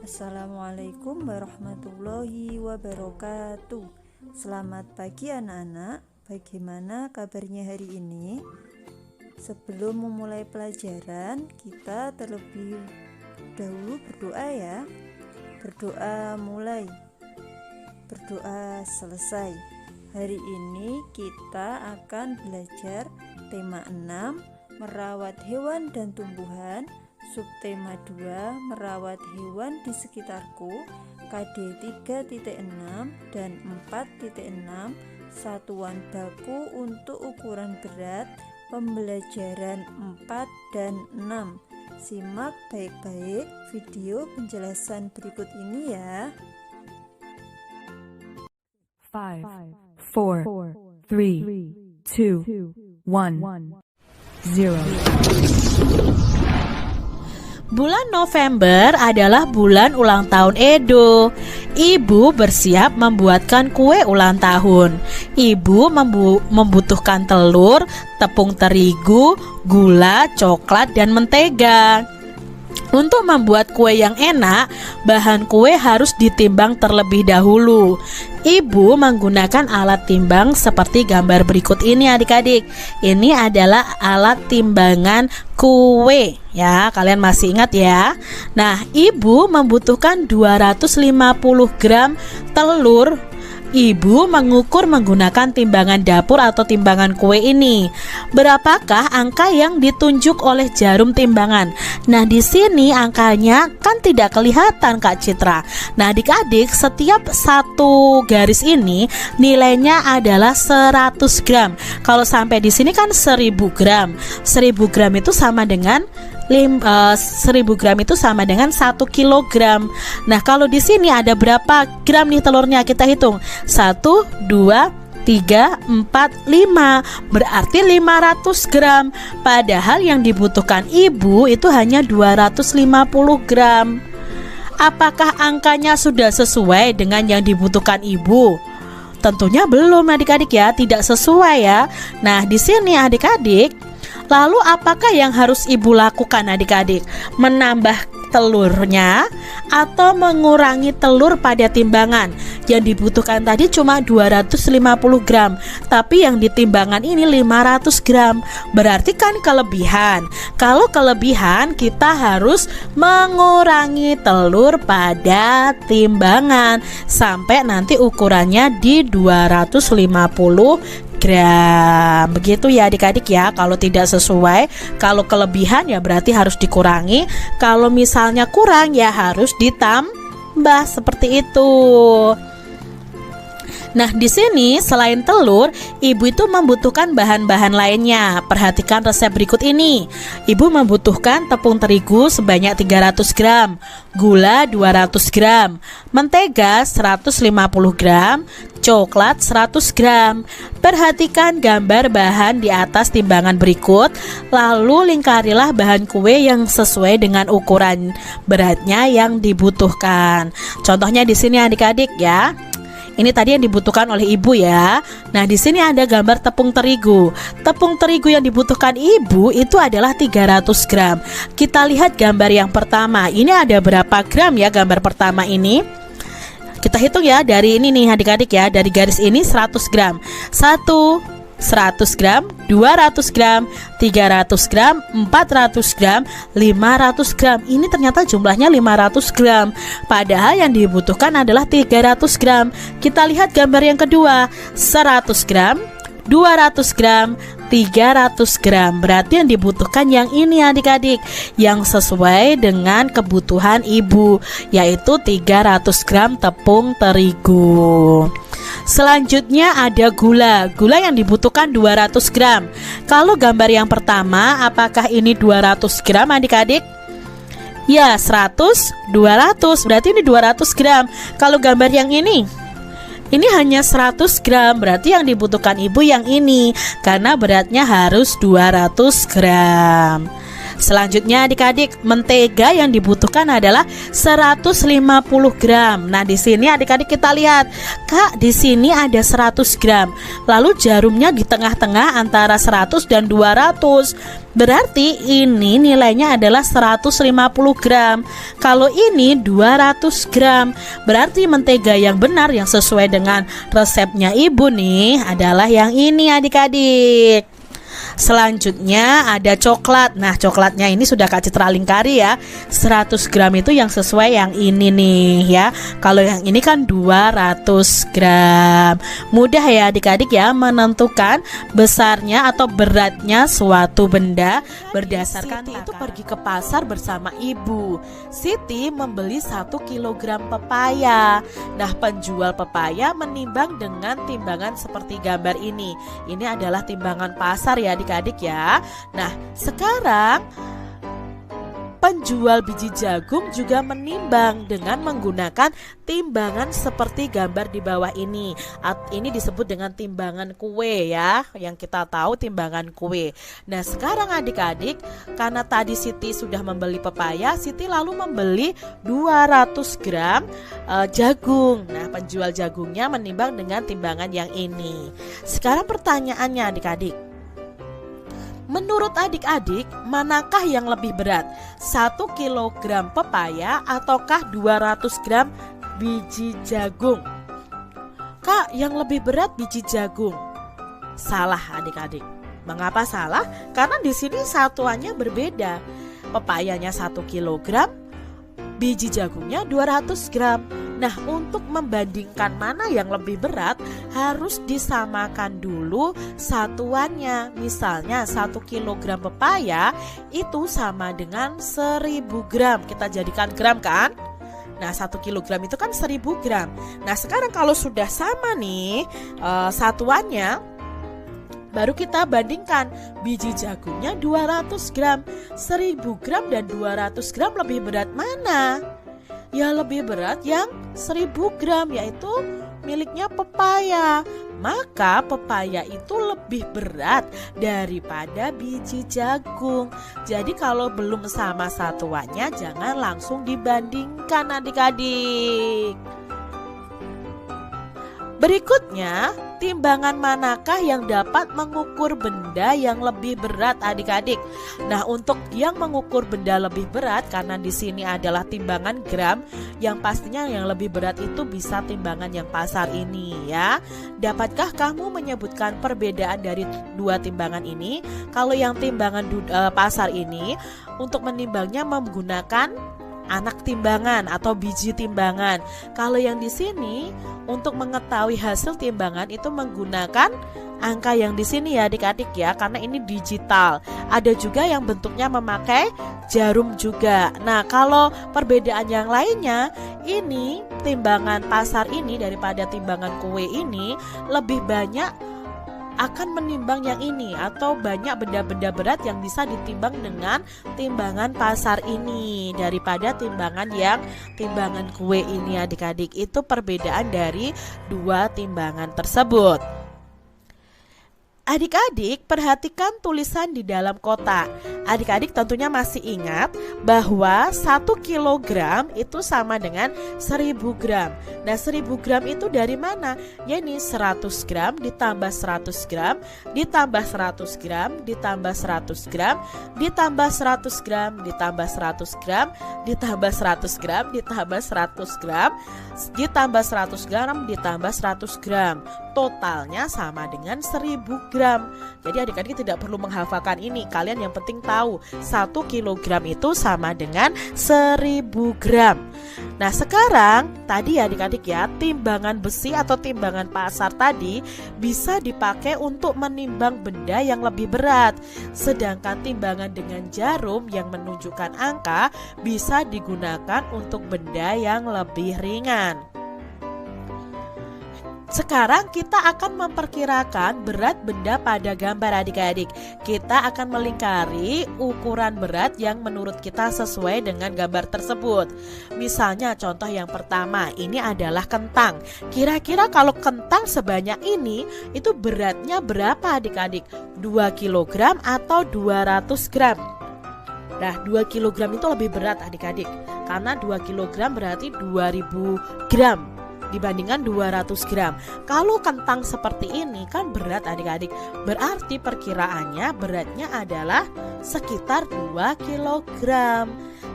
Assalamualaikum warahmatullahi wabarakatuh. Selamat pagi anak-anak. Bagaimana kabarnya hari ini? Sebelum memulai pelajaran, kita terlebih dahulu berdoa ya. Berdoa mulai, berdoa selesai. Hari ini kita akan belajar tema 6, merawat hewan dan tumbuhan. Subtema 2, merawat hewan di sekitarku, KD 3.6 dan 4.6, satuan baku untuk ukuran berat, pembelajaran 4 dan 6. Simak baik-baik video penjelasan berikut ini ya. 5, 4, 3, 2, 1, 0. Bulan November adalah bulan ulang tahun Edo. Ibu bersiap membuatkan kue ulang tahun. Ibu membutuhkan telur, tepung terigu, gula, coklat, dan mentega. Untuk membuat kue yang enak, bahan kue harus ditimbang terlebih dahulu. Ibu menggunakan alat timbang seperti gambar berikut ini adik-adik. Ini adalah alat timbangan kue ya, kalian masih ingat ya. Nah, ibu membutuhkan 250 gram telur. Ibu mengukur menggunakan timbangan dapur atau timbangan kue ini. Berapakah angka yang ditunjuk oleh jarum timbangan? Nah, di sini angkanya kan tidak kelihatan Kak Citra. Nah, adik-adik, setiap satu garis ini nilainya adalah 100 gram. Kalau sampai di sini kan 1000 gram. 1000 gram itu sama dengan 1000 gram itu sama dengan 1 kilogram. Nah, kalau di sini ada berapa gram nih telurnya? Kita hitung 1, 2, 3, 4, 5. Berarti 500 gram. Padahal yang dibutuhkan ibu itu hanya 250 gram. Apakah angkanya sudah sesuai dengan yang dibutuhkan ibu? Tentunya belum adik-adik ya, tidak sesuai ya. Nah, di sini adik-adik, lalu apakah yang harus ibu lakukan adik-adik? Menambah telurnya atau mengurangi telur pada timbangan? Yang dibutuhkan tadi cuma 250 gram, tapi yang ditimbangan ini 500 gram. Berarti kan kelebihan. Kalau kelebihan, kita harus mengurangi telur pada timbangan sampai nanti ukurannya di 250 gram. Begitu ya adik-adik ya. Kalau tidak sesuai, kalau kelebihan ya berarti harus dikurangi. Kalau misalnya kurang ya harus ditambah, seperti itu. Nah, di sini selain telur, ibu itu membutuhkan bahan-bahan lainnya. Perhatikan resep berikut ini. Ibu membutuhkan tepung terigu sebanyak 300 gram, gula 200 gram, mentega 150 gram, coklat 100 gram. Perhatikan gambar bahan di atas timbangan berikut, lalu lingkarilah bahan kue yang sesuai dengan ukuran beratnya yang dibutuhkan. Contohnya di sini adik-adik ya. Ini tadi yang dibutuhkan oleh ibu ya. Nah, di sini ada gambar tepung terigu. Tepung terigu yang dibutuhkan ibu itu adalah 300 gram. Kita lihat gambar yang pertama. Ini ada berapa gram ya gambar pertama ini? Kita hitung ya dari ini nih adik-adik ya. Dari garis ini 100 gram. 100 gram, 200 gram, 300 gram, 400 gram, 500 gram. Ini ternyata jumlahnya 500 gram. Padahal yang dibutuhkan adalah 300 gram. Kita lihat gambar yang kedua, 100 gram, 200 gram, 300 gram. Berarti yang dibutuhkan yang ini adik-adik, yang sesuai dengan kebutuhan ibu, yaitu 300 gram tepung terigu. Selanjutnya ada gula. Gula yang dibutuhkan 200 gram. Kalau gambar yang pertama, apakah ini 200 gram adik-adik? Ya, 100, 200. Berarti ini 200 gram. Kalau gambar yang ini hanya 100 gram. Berarti yang dibutuhkan ibu yang ini, karena beratnya harus 200 gram. Selanjutnya adik-adik, mentega yang dibutuhkan adalah 150 gram. Nah, di sini adik-adik kita lihat, Kak, di sini ada 100 gram. Lalu jarumnya di tengah-tengah antara 100 dan 200. Berarti ini nilainya adalah 150 gram. Kalau ini 200 gram. Berarti mentega yang benar yang sesuai dengan resepnya ibu nih adalah yang ini adik-adik. Selanjutnya ada coklat. Nah, coklatnya ini sudah Kak Citra lingkari ya. 100 gram itu yang sesuai yang ini nih ya. Kalau yang ini kan 200 gram. Mudah ya adik-adik ya menentukan besarnya atau beratnya suatu benda berdasarkan Siti itu pergi ke pasar bersama ibu. Siti membeli 1 kilogram pepaya. Nah, penjual pepaya menimbang dengan timbangan seperti gambar ini. Ini adalah timbangan pasar ya adik-adik ya. Nah, sekarang penjual biji jagung juga menimbang dengan menggunakan timbangan seperti gambar di bawah ini. Ini disebut dengan timbangan kue ya, yang kita tahu timbangan kue. Nah, sekarang adik-adik, karena tadi Siti sudah membeli pepaya, Siti lalu membeli 200 gram jagung. Nah, penjual jagungnya menimbang dengan timbangan yang ini. Sekarang pertanyaannya adik-adik, menurut adik-adik, manakah yang lebih berat? 1 kilogram pepaya ataukah 200 gram biji jagung? Kak, yang lebih berat biji jagung. Salah adik-adik. Mengapa salah? Karena di sini satuannya berbeda. Pepayanya 1 kilogram, biji jagungnya 200 gram. Nah, untuk membandingkan mana yang lebih berat harus disamakan dulu satuannya. Misalnya 1 kilogram pepaya itu sama dengan 1000 gram. Kita jadikan gram kan? Nah, 1 kilogram itu kan 1000 gram. Nah, sekarang kalau sudah sama nih satuannya, baru kita bandingkan biji jagungnya 200 gram. 1000 gram dan 200 gram lebih berat mana? Ya, lebih berat yang 1000 gram, yaitu miliknya pepaya. Maka pepaya itu lebih berat daripada biji jagung. Jadi kalau belum sama satuannya jangan langsung dibandingkan adik-adik. Berikutnya, timbangan manakah yang dapat mengukur benda yang lebih berat adik-adik? Nah, untuk yang mengukur benda lebih berat, karena di sini adalah timbangan gram, yang pastinya yang lebih berat itu bisa timbangan yang pasar ini ya. Dapatkah kamu menyebutkan perbedaan dari dua timbangan ini? Kalau yang timbangan pasar ini, untuk menimbangnya menggunakan anak timbangan atau biji timbangan. Kalau yang di sini untuk mengetahui hasil timbangan itu menggunakan angka yang di sini ya adik-adik ya, karena ini digital. Ada juga yang bentuknya memakai jarum juga. Nah, kalau perbedaan yang lainnya, ini timbangan pasar ini daripada timbangan kue ini lebih banyak akan menimbang yang ini, atau banyak benda-benda berat yang bisa ditimbang dengan timbangan pasar ini daripada timbangan kue ini adik-adik. Itu perbedaan dari dua timbangan tersebut. Adik-adik, perhatikan tulisan di dalam kotak. Adik-adik tentunya masih ingat bahwa 1 kilogram itu sama dengan 1000 gram. Nah, 1000 gram itu dari mana? Ya, ini 100 gram ditambah 100 gram ditambah 100 gram ditambah 100 gram ditambah 100 gram ditambah 100 gram ditambah 100 gram ditambah 100 gram ditambah 100 gram ditambah 100 gram. Totalnya sama dengan 1000 gram. Jadi adik-adik tidak perlu menghafalkan ini. Kalian yang penting tahu 1 kilogram itu sama dengan 1000 gram. Nah, sekarang tadi adik-adik ya, timbangan besi atau timbangan pasar tadi bisa dipakai untuk menimbang benda yang lebih berat. Sedangkan timbangan dengan jarum yang menunjukkan angka bisa digunakan untuk benda yang lebih ringan. Sekarang kita akan memperkirakan berat benda pada gambar adik-adik. Kita akan melingkari ukuran berat yang menurut kita sesuai dengan gambar tersebut. Misalnya contoh yang pertama, ini adalah kentang. Kira-kira kalau kentang sebanyak ini, itu beratnya berapa adik-adik? 2 kg atau 200 gram? Nah, 2 kg itu lebih berat adik-adik, karena 2 kg berarti 2000 gram dibandingkan 200 gram. Kalau kentang seperti ini kan berat adik-adik, berarti perkiraannya beratnya adalah sekitar 2 kg.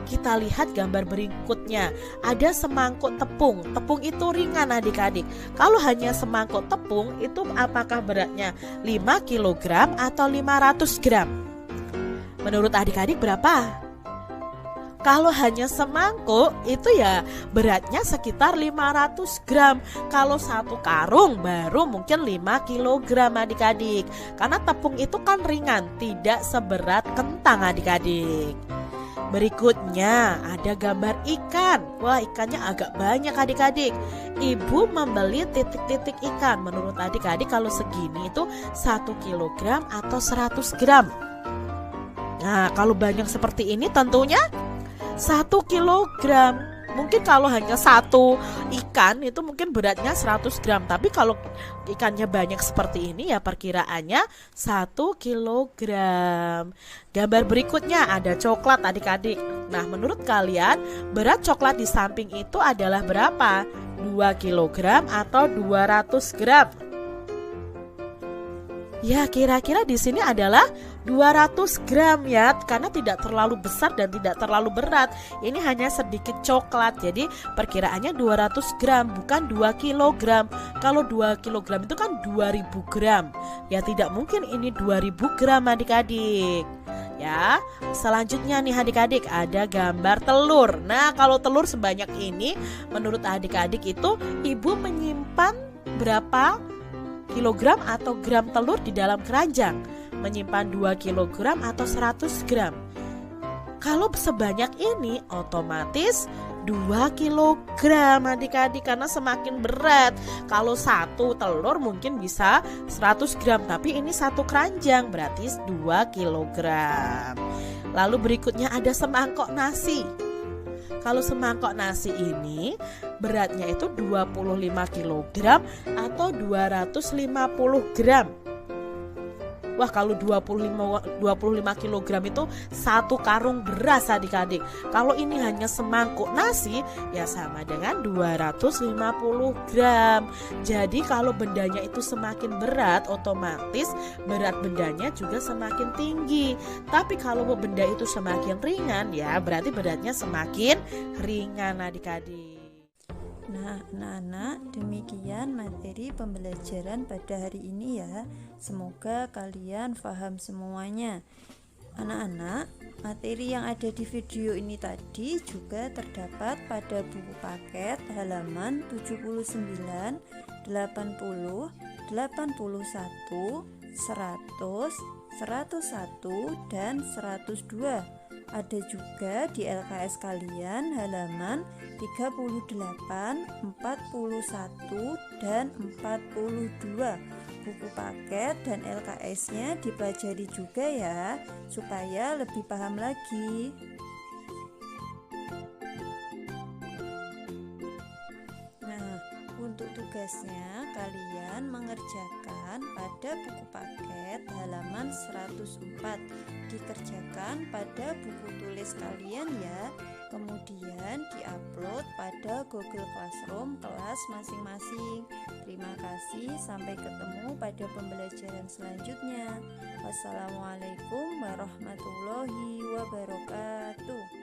Kita lihat gambar berikutnya, ada semangkuk tepung. Tepung itu ringan adik-adik. Kalau hanya semangkuk tepung itu apakah beratnya 5 kg atau 500 gram? Menurut adik-adik berapa? Kalau hanya semangkuk itu ya beratnya sekitar 500 gram. Kalau satu karung baru mungkin 5 kg adik-adik. Karena tepung itu kan ringan, tidak seberat kentang adik-adik. Berikutnya ada gambar ikan. Wah, ikannya agak banyak adik-adik. Ibu membeli titik-titik ikan. Menurut adik-adik kalau segini itu 1 kg atau 100 gram. Nah, kalau banyak seperti ini tentunya 1 kilogram. Mungkin kalau hanya satu ikan itu mungkin beratnya 100 gram. Tapi kalau ikannya banyak seperti ini ya perkiraannya 1 kilogram. Gambar berikutnya ada coklat adik-adik. Nah, menurut kalian berat coklat di samping itu adalah berapa? 2 kilogram atau 200 gram? Ya, kira-kira di sini adalah 200 gram ya, karena tidak terlalu besar dan tidak terlalu berat. Ini hanya sedikit coklat, jadi perkiraannya 200 gram, bukan 2 kilogram. Kalau 2 kilogram itu kan 2000 gram. Ya, tidak mungkin ini 2000 gram adik-adik. Ya, selanjutnya nih adik-adik ada gambar telur. Nah, kalau telur sebanyak ini, menurut adik-adik itu ibu menyimpan berapa kilogram atau gram telur di dalam keranjang? Menyimpan 2 kilogram atau 100 gram? Kalau sebanyak ini otomatis 2 kilogram adik-adik, karena semakin berat. Kalau satu telur mungkin bisa 100 gram, tapi ini satu keranjang berarti 2 kilogram. Lalu berikutnya ada semangkok nasi. Kalau semangkok nasi ini beratnya itu 25 kg atau 250 gram. Wah, kalau 25 kg itu satu karung beras adik-adik. Kalau ini hanya semangkuk nasi ya sama dengan 250 gram. Jadi kalau bendanya itu semakin berat, otomatis berat bendanya juga semakin tinggi. Tapi kalau benda itu semakin ringan ya berarti beratnya semakin ringan adik-adik. Nah, anak-anak, demikian materi pembelajaran pada hari ini ya. Semoga kalian paham semuanya. Anak-anak, materi yang ada di video ini tadi juga terdapat pada buku paket halaman 79, 80, 81, 100, 101, dan 102. Ada juga di LKS kalian halaman 38, 41, dan 42. Buku paket dan LKS-nya dipelajari juga ya, supaya lebih paham lagi. Nah, untuk tugasnya kalian mengerjakan pada buku paket halaman 104. Dikerjakan pada buku tulis kalian ya. Kemudian diupload pada Google Classroom kelas masing-masing. Terima kasih, sampai ketemu pada pembelajaran selanjutnya. Wassalamualaikum warahmatullahi wabarakatuh.